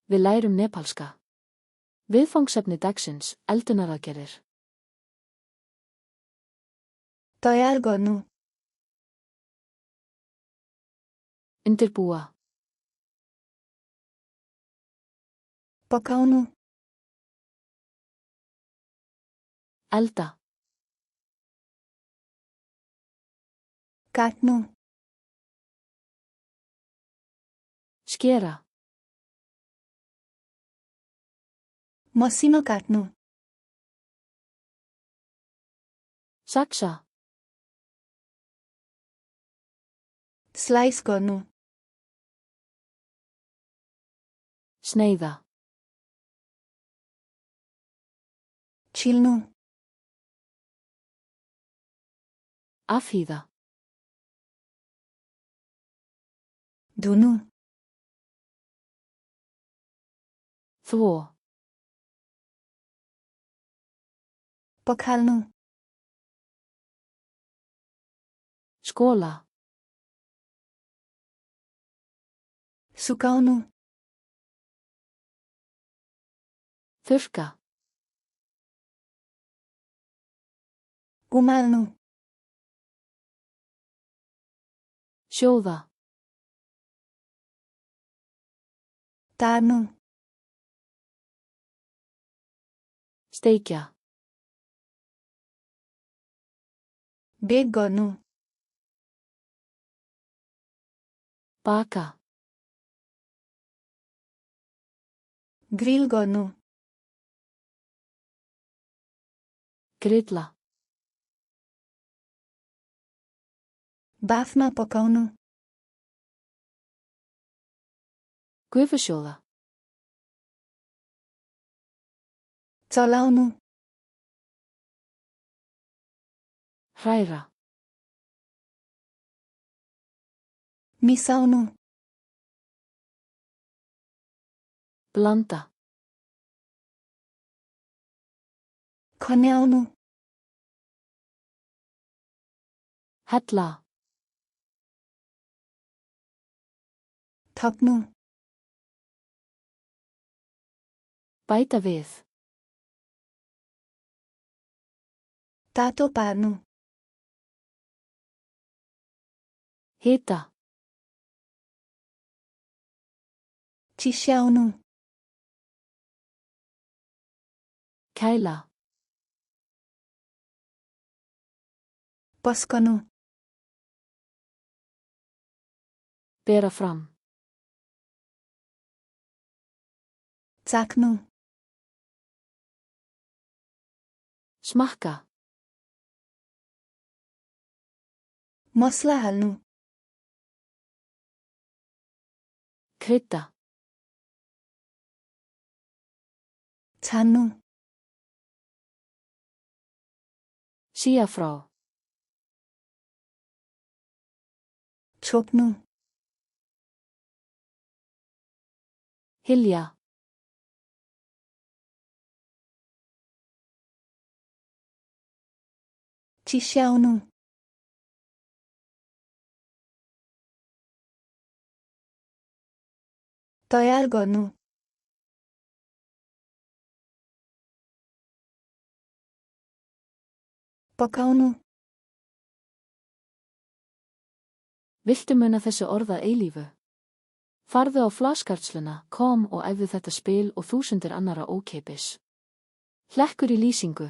Við lærum nepalska. Viðfangsefni dagsins, eldunaraðgerðir. तयार गर्नु Undirbúa. पकाउनु Elda. काट्नु Skera. मसिनो काट्नु Saksa. स्लाइस गर्नु Sneiða. छिल्नु Afhýða. धुनु Þvo. पखाल्नु Skóla. सुकाउनु Þurrka. उमाल्नु Sjóða. तार्नु Steikja. बेक गर्नु Baka. ग्रिल गर्नु Grilla. बाफमा पकाउनु Gufusjóða. चलाउनु Hræra. मिसाउनु Blanda. खन्याउनु Hella. थप्नु Bæta við. तातो पार्नु Hita. चिस्याउनु Kæla. पस्कनु Bera fram. चाख्नु Smakka. मसला हाल्नु Krydda. छान्नु Sía frá. छोप्नु Hylja. चिस्याउनु तयार गर्नु पकाउनु Viltu muna þessi orð að eilífu? Farðu á flaskartsluna.com og æfðu þetta spil og þúsundir annara ókeypis. Hlekkur í lýsingu.